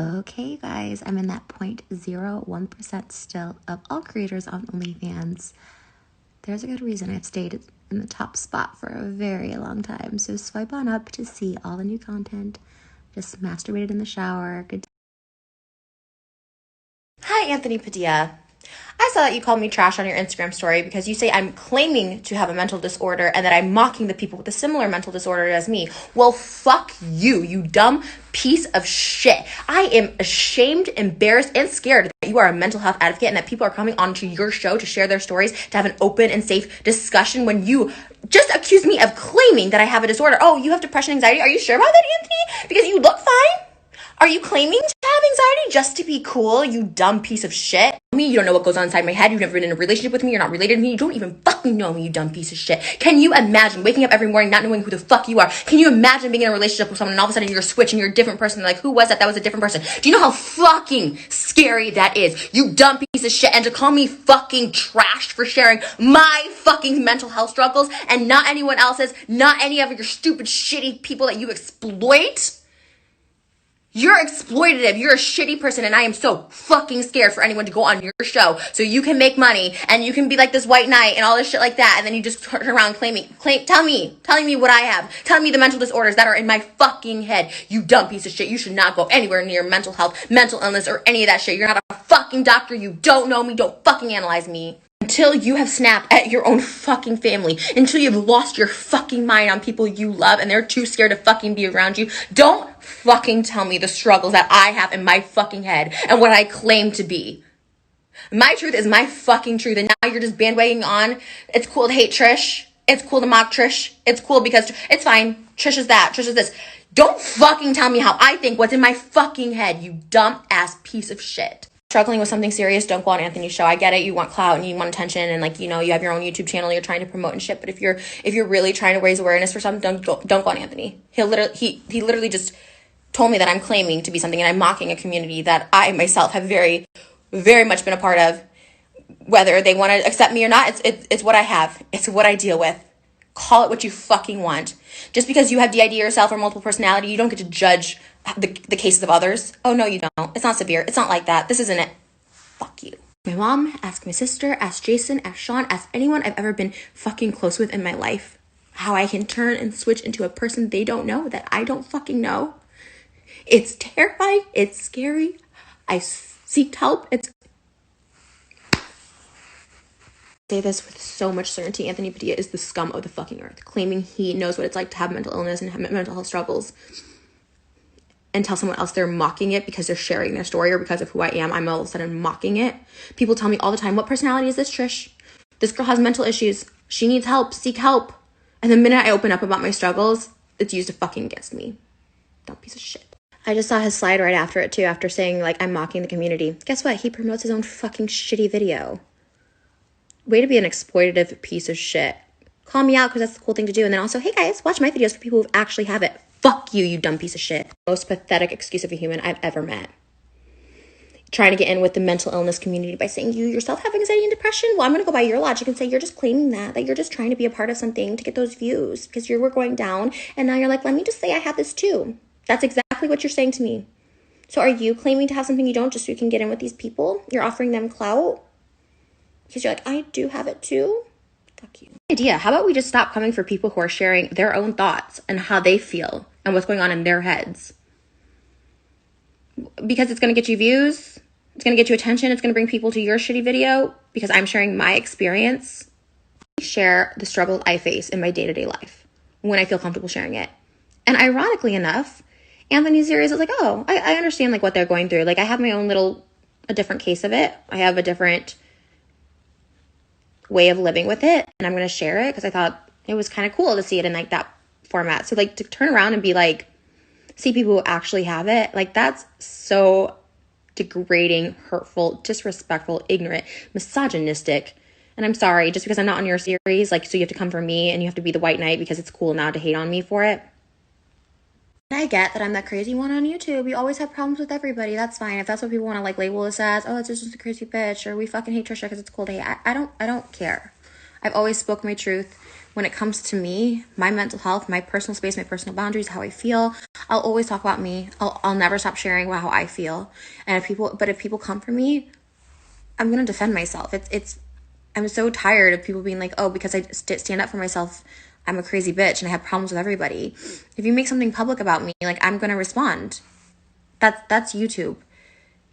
Okay, guys, I'm in that 0.01% still of all creators on OnlyFans. There's a good reason I've stayed in the top spot for a very long time. So swipe on up to see all the new content. Just masturbated in the shower. Good. Hi, Anthony Padilla. I saw that you called me trash on your Instagram story because you say I'm claiming to have a mental disorder and that I'm mocking the people with a similar mental disorder as me. Well, fuck you, you dumb piece of shit. I am ashamed, embarrassed, and scared that you are a mental health advocate and that people are coming onto your show to share their stories, to have an open and safe discussion when you just accuse me of claiming that I have a disorder. Oh, you have depression, anxiety? Are you sure about that, Anthony? Because you look fine. Are you claiming to have anxiety just to be cool, you dumb piece of shit? Me, you don't know what goes on inside my head. You've never been in a relationship with me. You're not related to me. You don't even fucking know me, you dumb piece of shit. Can you imagine waking up every morning not knowing who the fuck you are? Can you imagine being in a relationship with someone and all of a sudden you're a switch and you're a different person? Like, who was that? That was a different person. Do you know how fucking scary that is? You dumb piece of shit. And to call me fucking trash for sharing my fucking mental health struggles and not anyone else's, not any of your stupid, shitty people that you exploit? You're exploitative. You're a shitty person, and I am so fucking scared for anyone to go on your show so you can make money and you can be like this white knight and all this shit like that, and then you just turn around telling me what I have, telling me the mental disorders that are in my fucking head. You dumb piece of shit. You should not go anywhere near mental health, mental illness, or any of that shit. You're not a fucking doctor. You don't know me. Don't fucking analyze me. Until you have snapped at your own fucking family, until you've lost your fucking mind on people you love and they're too scared to fucking be around you, don't fucking tell me the struggles that I have in my fucking head and what I claim to be. My truth is my fucking truth, and now you're just bandwagoning on. It's cool to hate Trish. It's cool to mock Trish. It's cool because it's fine. Trish is that. Trish is this. Don't fucking tell me how I think, what's in my fucking head, you dumb ass piece of shit. Struggling with something serious, don't go on Anthony's show. I get it. You want clout and you want attention, and like, you know, you have your own YouTube channel you're trying to promote and shit. But if you're really trying to raise awareness for something, don't go on Anthony. He literally just told me that I'm claiming to be something and I'm mocking a community that I myself have very, very much been a part of. Whether they want to accept me or not, it's what I have. It's what I deal with. Call it what you fucking want. Just because you have DID yourself or multiple personality, you don't get to judge the cases of others. Oh, no, you don't. It's not severe. It's not like that. This isn't it. Fuck you. My mom, ask my sister, ask Jason, ask Sean, ask anyone I've ever been fucking close with in my life. How I can turn and switch into a person they don't know that I don't fucking know. It's terrifying. It's scary. I seeked help. Say this with so much certainty. Anthony Padilla is the scum of the fucking earth, claiming he knows what it's like to have mental illness and have mental health struggles, and tell someone else they're mocking it because they're sharing their story or because of who I am. I'm all of a sudden mocking it. People tell me all the time, what personality is this, Trish? This girl has mental issues. She needs help. Seek help. And the minute I open up about my struggles, it's used to fucking against me. Dumb piece of shit. I just saw his slide right after it too, after saying like I'm mocking the community. Guess what? He promotes his own fucking shitty video. Way to be an exploitative piece of shit. Call me out because that's the cool thing to do. And then also, hey guys, watch my videos for people who actually have it. Fuck you, you dumb piece of shit. Most pathetic excuse of a human I've ever met. Trying to get in with the mental illness community by saying you yourself have anxiety and depression. Well, I'm going to go by your logic and say you're just claiming that you're just trying to be a part of something to get those views because you were going down. And now you're like, let me just say I have this too. That's exactly what you're saying to me. So are you claiming to have something you don't just so you can get in with these people? You're offering them clout? Because you're like, I do have it too? Fuck you. Idea. How about we just stop coming for people who are sharing their own thoughts and how they feel and what's going on in their heads? Because it's going to get you views. It's going to get you attention. It's going to bring people to your shitty video because I'm sharing my experience. I share the struggles I face in my day-to-day life when I feel comfortable sharing it. And ironically enough, Anthony's series is like, oh, I understand like what they're going through. Like I have my own a different case of it. I have a different way of living with it, and I'm going to share it because I thought it was kind of cool to see it in like that format. So like to turn around and be like, see people who actually have it, like that's so degrading, hurtful, disrespectful, ignorant, misogynistic. And I'm sorry, just because I'm not on your series, like, so you have to come for me and you have to be the white knight because it's cool now to hate on me for it. I get that I'm that crazy one on YouTube. You always have problems with everybody. That's fine. If that's what people want to like label this as, oh, it's just a crazy bitch, or we fucking hate Trisha because it's cool to hate. I don't care. I've always spoke my truth. when it comes to me, my mental health, my personal space, my personal boundaries, how I feel, I'll always talk about me. I'll never stop sharing about how I feel. And if people come for me, I'm going to defend myself. I'm so tired of people being like, oh, because I stand up for myself, I'm a crazy bitch and I have problems with everybody. If you make something public about me, like, I'm going to respond. That's YouTube.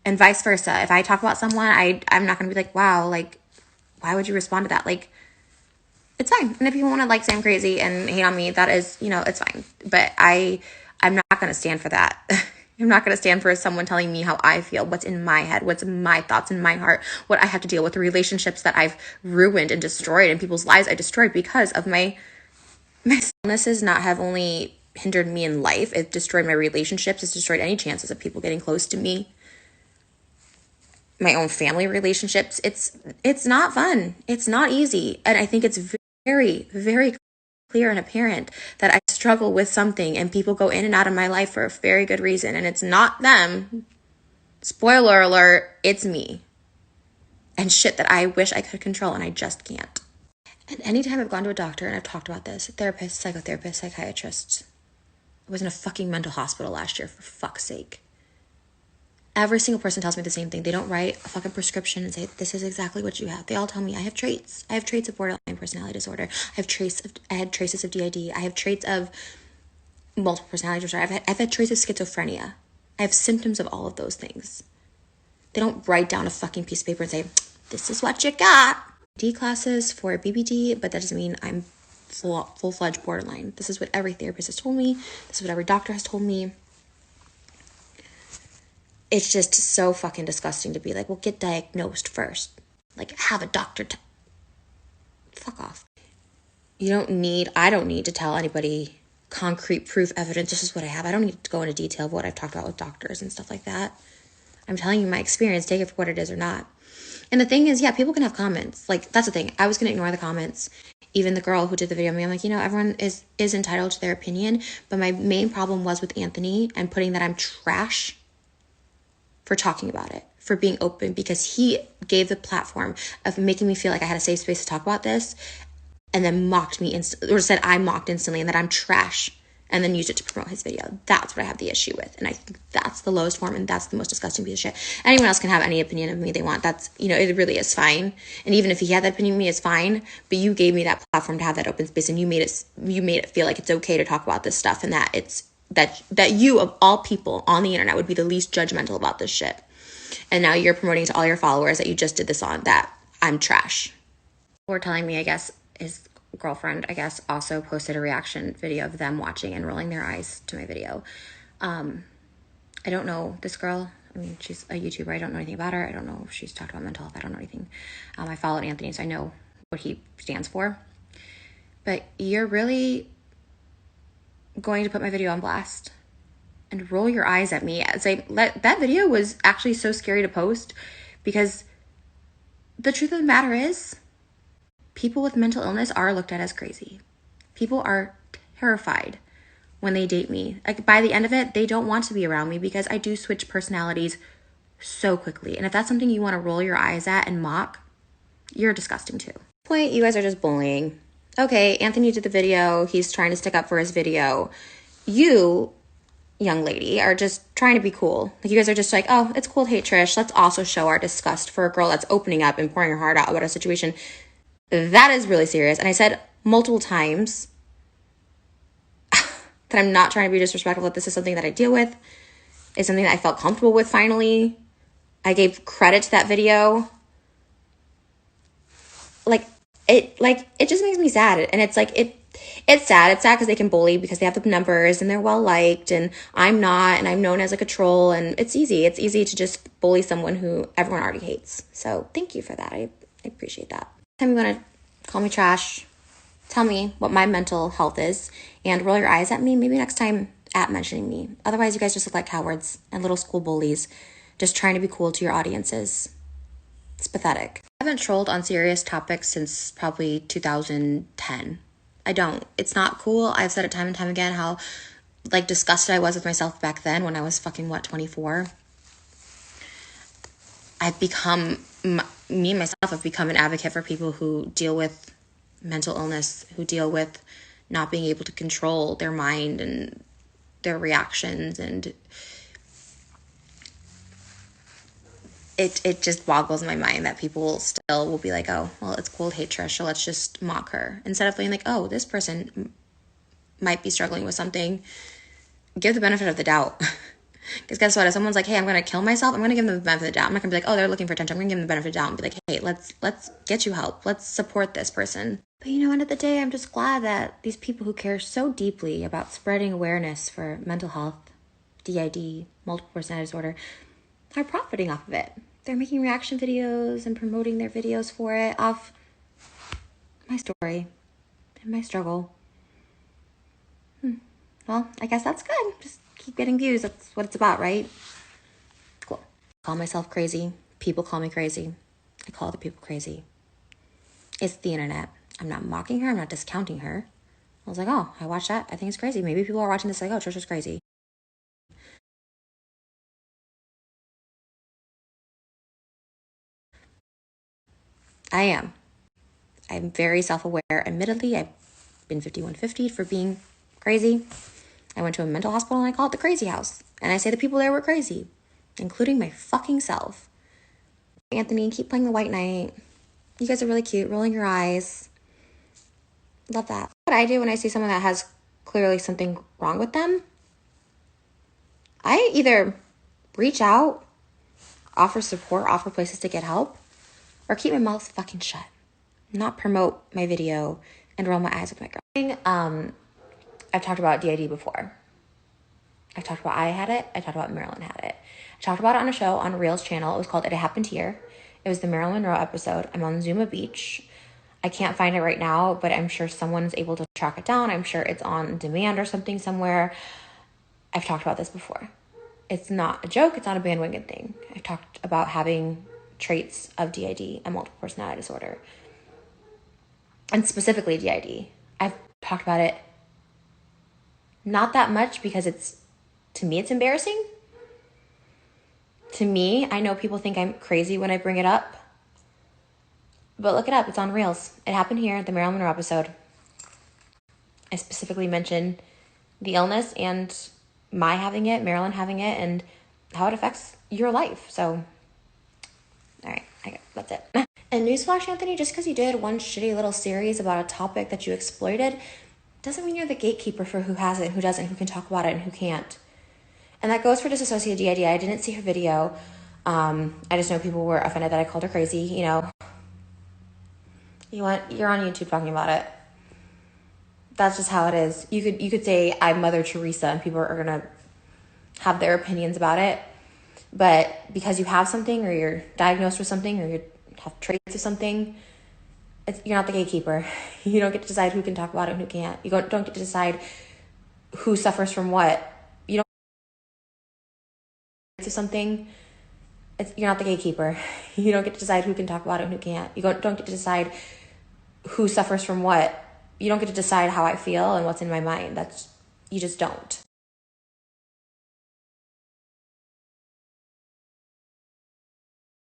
And vice versa. If I talk about someone, I'm not going to be like, wow, like, why would you respond to that? Like, it's fine. And if you want to like say I'm crazy and hate on me, that is, it's fine. But I'm not going to stand for that. I'm not going to stand for someone telling me how I feel, what's in my head, what's my thoughts in my heart, what I have to deal with, the relationships that I've ruined and destroyed, and people's lives I destroyed because of my illnesses not have only hindered me in life, it destroyed my relationships, it's destroyed any chances of people getting close to me, my own family relationships. It's not fun. It's not easy. And I think it's very, very clear and apparent that I struggle with something and people go in and out of my life for a very good reason. And it's not them. Spoiler alert, it's me. And shit that I wish I could control and I just can't. And anytime I've gone to a doctor and I've talked about this, therapist, psychotherapist, psychiatrist, I was in a fucking mental hospital last year, for fuck's sake. Every single person tells me the same thing. They don't write a fucking prescription and say, this is exactly what you have. They all tell me I have traits. I have traits of borderline personality disorder. I had traces of DID. I have traits of multiple personality disorder. I've had traits of schizophrenia. I have symptoms of all of those things. They don't write down a fucking piece of paper and say, this is what you got. D classes for BBD, but that doesn't mean I'm full-fledged borderline. This is what every therapist has told me. This is what every doctor has told me. It's just so fucking disgusting to be like, well, get diagnosed first. Like, have a doctor fuck off. I don't need to tell anybody concrete proof evidence. This is what I have. I don't need to go into detail of what I've talked about with doctors and stuff like that. I'm telling you my experience. Take it for what it is or not. And the thing is, yeah, people can have comments. Like, that's the thing. I was going to ignore the comments. Even the girl who did the video of me, I'm like, everyone is entitled to their opinion. But my main problem was with Anthony and putting that I'm trash for talking about it, for being open, because he gave the platform of making me feel like I had a safe space to talk about this, and then mocked me or said I mocked instantly and that I'm trash, and then used it to promote his video. That's what I have the issue with. And I think that's the lowest form, and that's the most disgusting piece of shit. Anyone else can have any opinion of me they want. That's, it really is fine. And even if he had that opinion of me, it's fine. But you gave me that platform to have that open space, and you made it feel like it's okay to talk about this stuff, and that it's that you, of all people on the internet, would be the least judgmental about this shit. And now you're promoting to all your followers that you just did this on, that I'm trash. Or telling me, I guess, his girlfriend, also posted a reaction video of them watching and rolling their eyes to my video. I don't know this girl. I mean, she's a YouTuber. I don't know anything about her. I don't know if she's talked about mental health. I don't know anything. I followed Anthony, so I know what he stands for. But you're really going to put my video on blast and roll your eyes at me. That video was actually so scary to post, because the truth of the matter is, people with mental illness are looked at as crazy. People are terrified when they date me. Like, by the end of it, they don't want to be around me, because I do switch personalities so quickly. And if that's something you want to roll your eyes at and mock, you're disgusting too. Point, you guys are just bullying. Okay, Anthony did the video. He's trying to stick up for his video. You, young lady, are just trying to be cool. Like, you guys are just like, oh, it's cool to hate Trish. Let's also show our disgust for a girl that's opening up and pouring her heart out about a situation that is really serious. And I said multiple times that I'm not trying to be disrespectful, that this is something that I deal with. It's something that I felt comfortable with finally. I gave credit to that video. It just makes me sad. And it's sad. It's sad because they can bully because they have the numbers and they're well liked, and I'm not, and I'm known as like a troll, and it's easy. It's easy to just bully someone who everyone already hates. So thank you for that. I appreciate that. Time you want to call me trash, tell me what my mental health is, and roll your eyes at me, maybe next time at mentioning me. Otherwise, you guys just look like cowards and little school bullies, just trying to be cool to your audiences. It's pathetic. I haven't trolled on serious topics since probably 2010. I don't. It's not cool. I've said it time and time again how disgusted I was with myself back then when I was fucking 24. Me and myself have become an advocate for people who deal with mental illness who deal with not being able to control their mind and their reactions, and it just boggles my mind that people still will be like, oh, well, it's cool to hate Trisha, so let's just mock her. Instead of being like, oh, this person might be struggling with something, give the benefit of the doubt. Because guess what? If someone's like, hey, I'm going to kill myself, I'm going to give them the benefit of the doubt. I'm not going to be like, oh, they're looking for attention. I'm going to give them the benefit of the doubt and be like, hey, let's get you help. Let's support this person. But you know, end of the day, I'm just glad that these people who care so deeply about spreading awareness for mental health, DID, multiple personality disorder, are profiting off of it. They're making reaction videos and promoting their videos for it off my story and my struggle. Well, I guess that's good. Just keep getting views. That's what it's about, right? Cool. I call myself crazy. People call me crazy. I call other people crazy. It's the internet. I'm not mocking her. I'm not discounting her. I was like, oh, I watched that. I think it's crazy. Maybe people are watching this like, oh, Trisha's crazy. I am. I'm very self-aware. Admittedly, I've been 5150 for being crazy. I went to a mental hospital and I call it the crazy house. And I say the people there were crazy, including my fucking self. Anthony, keep playing the white knight. You guys are really cute. Rolling your eyes. Love that. What I do when I see someone that has clearly something wrong with them, I either reach out, offer support, offer places to get help, or keep my mouth fucking shut. Not promote my video and roll my eyes with my girl. I've talked about DID before. I've talked about I had it. I talked about Marilyn had it. I talked about it on a show on Reel's channel. It was called It Happened Here. It was the Marilyn Monroe episode. I'm on Zuma Beach. I can't find it right now, but I'm sure someone's able to track it down. I'm sure it's on demand or something somewhere. I've talked about this before. It's not a joke. It's not a bandwagon thing. I've talked about having traits of DID and multiple personality disorder. And specifically DID. I've talked about it not that much because to me, it's embarrassing. To me, I know people think I'm crazy when I bring it up. But look it up. It's on Reels. It happened here, the Marilyn Monroe episode. I specifically mentioned the illness and my having it, Marilyn having it, and how it affects your life. So, all right, that's it. And newsflash, Anthony, just because you did one shitty little series about a topic that you exploited doesn't mean you're the gatekeeper for who has it, who doesn't, who can talk about it, and who can't. And that goes for disassociated DID. I didn't see her video. I just know people were offended that I called her crazy. You know, you're on YouTube talking about it. That's just how it is. You could say I'm Mother Teresa, and people are gonna have their opinions about it. But because you have something, or you're diagnosed with something, or you have traits of something, you're not the gatekeeper. You don't get to decide who can talk about it and who can't. You don't get to decide who suffers from what. You don't to something. You're not the gatekeeper. You don't get to decide who can talk about it and who can't. You don't get to decide who suffers from what. You don't get to decide how I feel and what's in my mind. You just don't.